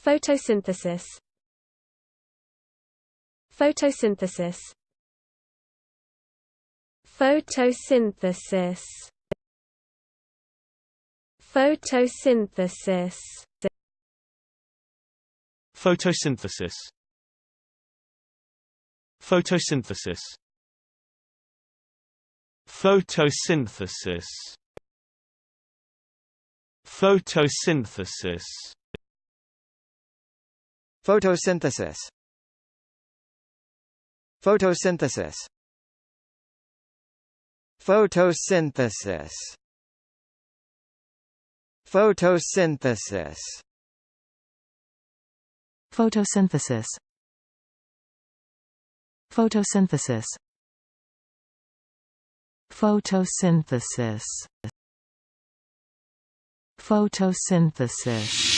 Photosynthesis. Photosynthesis. Photosynthesis. Photosynthesis. Photosynthesis. Photosynthesis. Photosynthesis. Photosynthesis. Photosynthesis. Photosynthesis. Photosynthesis. Photosynthesis. Photosynthesis. Photosynthesis. Photosynthesis. Photosynthesis.